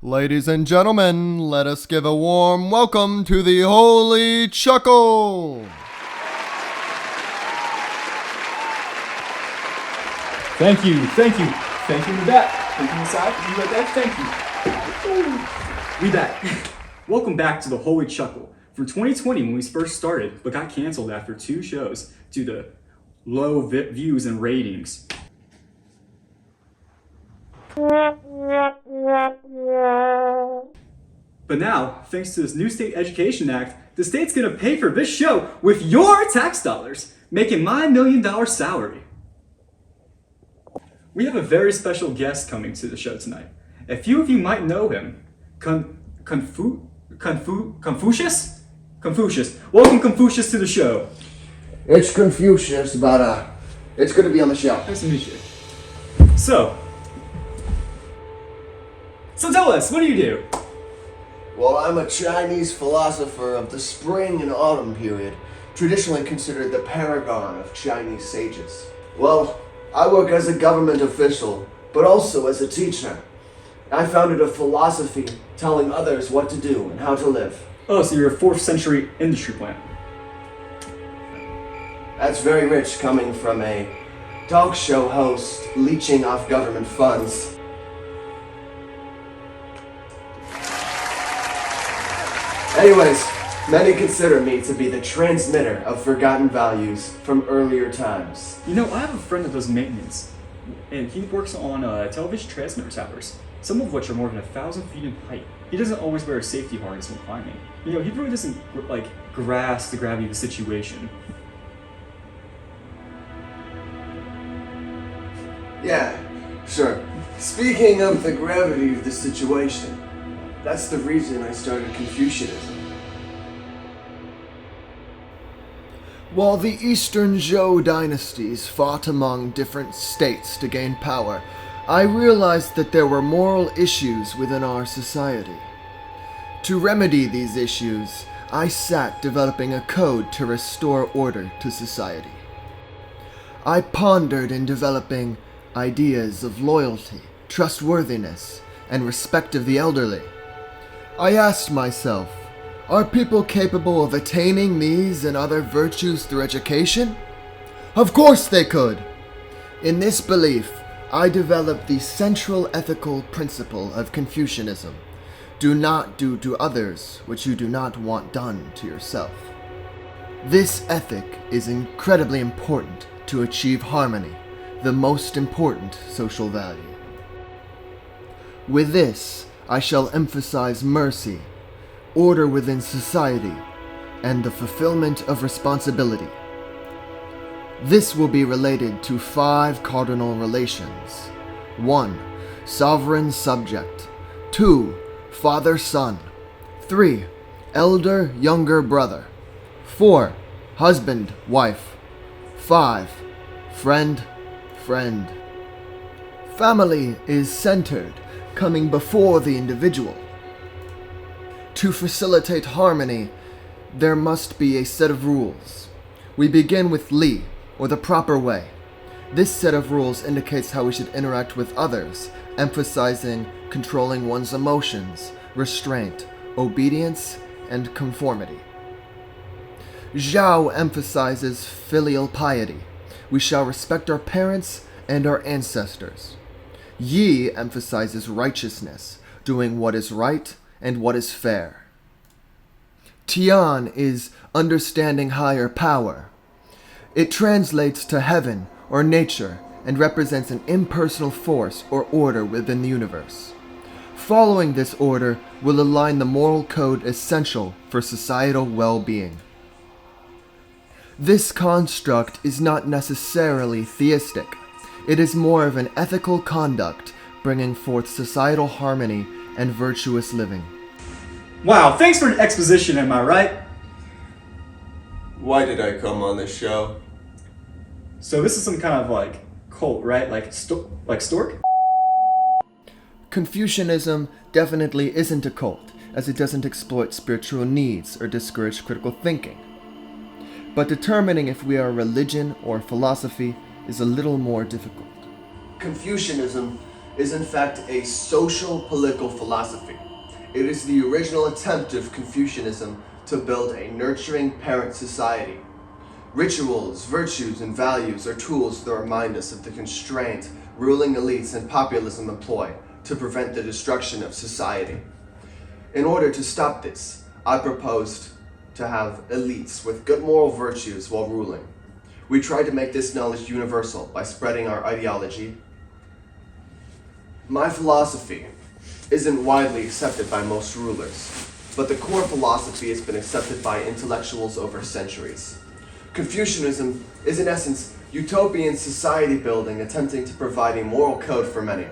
Ladies and gentlemen, let us give a warm welcome to the Holy Chuckle! Thank you in the back, thank you inside, you right there, thank you. We back. Welcome back to the Holy Chuckle. From 2020 when we first started, but got canceled after 2 shows due to low views and ratings. But now, thanks to this new state education act, the state's gonna pay for this show with your tax dollars, making my $1 million salary. We have a very special guest coming to the show tonight. A few of you might know him. Confucius? Confucius. Welcome, Confucius, to the show. It's Confucius, but it's good to be on the show. Nice to meet you. So tell us, what do you do? Well, I'm a Chinese philosopher of the spring and autumn period, traditionally considered the paragon of Chinese sages. Well, I work as a government official, but also as a teacher. I founded a philosophy telling others what to do and how to live. Oh, so you're a 4th century industry plant. That's very rich coming from a talk show host leeching off government funds. Anyways, many consider me to be the transmitter of forgotten values from earlier times. You know, I have a friend that does maintenance, and he works on television transmitter towers, some of which are more than 1,000 feet in height. He doesn't always wear a safety harness when climbing. You know, he really doesn't, grasp the gravity of the situation. Yeah, sure. Speaking of the gravity of the situation, that's the reason I started Confucianism. While the Eastern Zhou dynasties fought among different states to gain power, I realized that there were moral issues within our society. To remedy these issues, I sat developing a code to restore order to society. I pondered in developing ideas of loyalty, trustworthiness, and respect of the elderly. I asked myself, are people capable of attaining these and other virtues through education? Of course they could! In this belief, I developed the central ethical principle of Confucianism. Do not do to others what you do not want done to yourself. This ethic is incredibly important to achieve harmony, the most important social value. With this, I shall emphasize mercy, order within society, and the fulfillment of responsibility. This will be related to 5 cardinal relations. 1. Sovereign-subject. 2. Father-son. 3. Elder-younger brother. 4. Husband-wife. 5. Friend-friend. Family is centered, coming before the individual. To facilitate harmony, there must be a set of rules. We begin with Li, or the proper way. This set of rules indicates how we should interact with others, emphasizing controlling one's emotions, restraint, obedience, and conformity. Zhao emphasizes filial piety. We shall respect our parents and our ancestors. Yi emphasizes righteousness, doing what is right and what is fair. Tian is understanding higher power. It translates to heaven or nature and represents an impersonal force or order within the universe. Following this order will align the moral code essential for societal well-being. This construct is not necessarily theistic. It is more of an ethical conduct, bringing forth societal harmony and virtuous living. Wow, thanks for an exposition, am I right? Why did I come on this show? So this is some kind of cult, right? Like stork? Confucianism definitely isn't a cult, as it doesn't exploit spiritual needs or discourage critical thinking. But determining if we are a religion or philosophy is a little more difficult. Confucianism is in fact a social political philosophy. It is the original attempt of Confucianism to build a nurturing parent society. Rituals, virtues, and values are tools that remind us of the constraint ruling elites and populism employ to prevent the destruction of society. In order to stop this, I proposed to have elites with good moral virtues while ruling. We tried to make this knowledge universal by spreading our ideology. My philosophy isn't widely accepted by most rulers, but the core philosophy has been accepted by intellectuals over centuries. Confucianism is in essence utopian society building attempting to provide a moral code for many.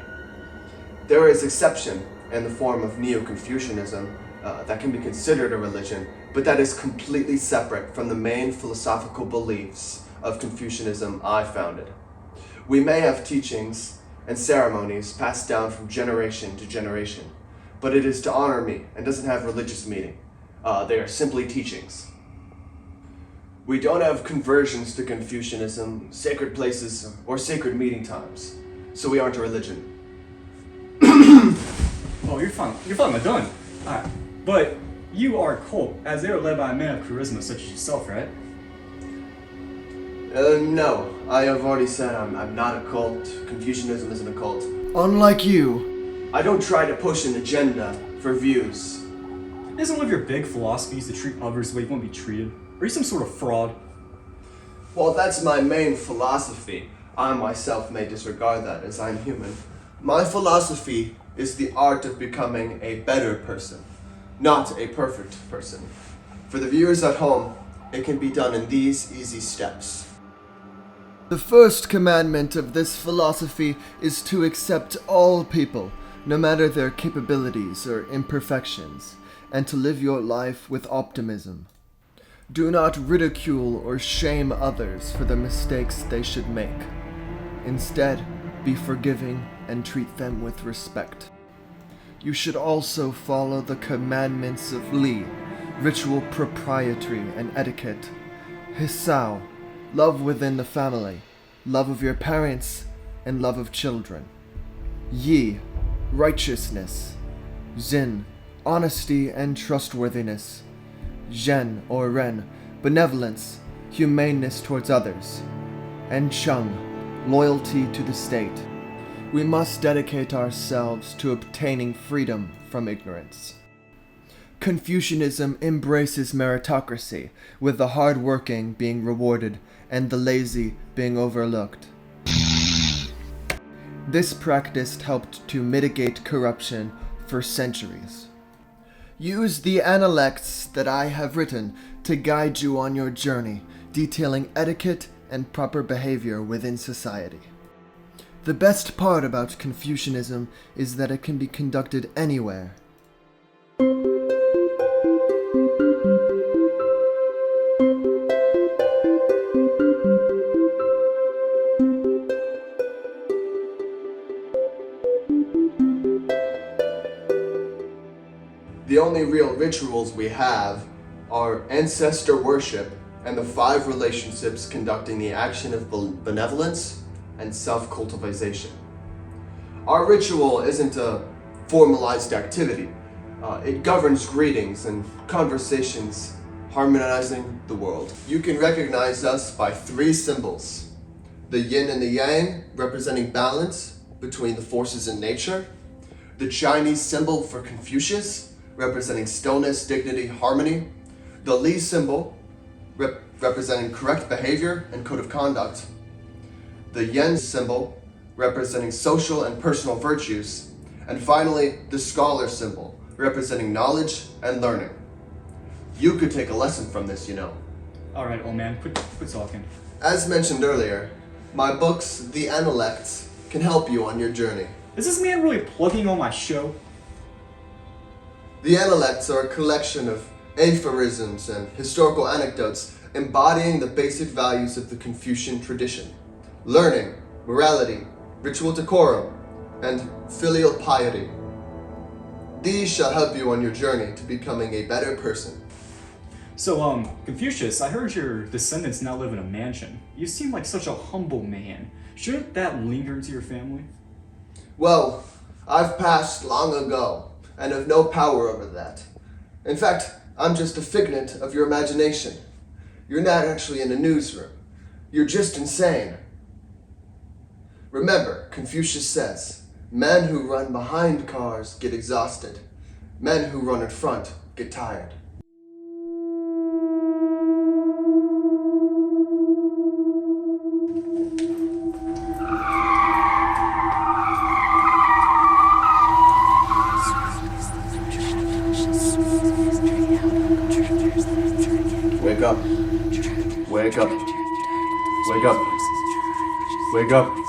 There is exception in the form of Neo-Confucianism that can be considered a religion, but that is completely separate from the main philosophical beliefs of Confucianism I founded. We may have teachings and ceremonies passed down from generation to generation, but it is to honor me and doesn't have religious meaning. They are simply teachings. We don't have conversions to Confucianism, sacred places, or sacred meeting times, so we aren't a religion. Oh, you're fine. You're fine, I'm done. Alright. But you are a cult, as they are led by a man of charisma such as yourself, right? No. I have already said I'm not a cult. Confucianism isn't a cult. Unlike you, I don't try to push an agenda for views. Isn't one of your big philosophies to treat others the way you want to be treated? Are you some sort of fraud? Well, that's my main philosophy. I myself may disregard that as I'm human. My philosophy is the art of becoming a better person, not a perfect person. For the viewers at home, it can be done in these easy steps. the first commandment of this philosophy is to accept all people, no matter their capabilities or imperfections, and to live your life with optimism. Do not ridicule or shame others for the mistakes they should make. Instead, be forgiving and treat them with respect. You should also follow the commandments of Li, ritual propriety and etiquette. Hisao, love within the family, love of your parents, and love of children. Yi, righteousness. Zin, honesty and trustworthiness. Zhen or Ren, benevolence, humaneness towards others. And Cheng, loyalty to the state. We must dedicate ourselves to obtaining freedom from ignorance. Confucianism embraces meritocracy, with the hard-working being rewarded and the lazy being overlooked. This practice helped to mitigate corruption for centuries. Use the analects that I have written to guide you on your journey, detailing etiquette and proper behavior within society. The best part about Confucianism is that it can be conducted anywhere. The only real rituals we have are ancestor worship and the 5 relationships conducting the action of benevolence and self-cultivation. Our ritual isn't a formalized activity. It governs greetings and conversations, harmonizing the world. You can recognize us by 3 symbols. The yin and the yang, representing balance between the forces in nature. The Chinese symbol for Confucius, representing stillness, dignity, harmony. The Li symbol, representing correct behavior and code of conduct. The Yen symbol, representing social and personal virtues. And finally, the scholar symbol, representing knowledge and learning. You could take a lesson from this, you know. Alright, old man, quit talking. As mentioned earlier, my books, The Analects, can help you on your journey. Is this man really plugging on my show? The Analects are a collection of aphorisms and historical anecdotes embodying the basic values of the Confucian tradition: learning, morality, ritual decorum, and filial piety. These shall help you on your journey to becoming a better person. So, Confucius, I heard your descendants now live in a mansion. You seem like such a humble man. Shouldn't that linger into your family? Well, I've passed long ago, and have no power over that. In fact, I'm just a figment of your imagination. You're not actually in a newsroom. You're just insane. Remember, Confucius says, men who run behind cars get exhausted. Men who run in front get tired. Wake up. Wake up. Wake up. Wake up.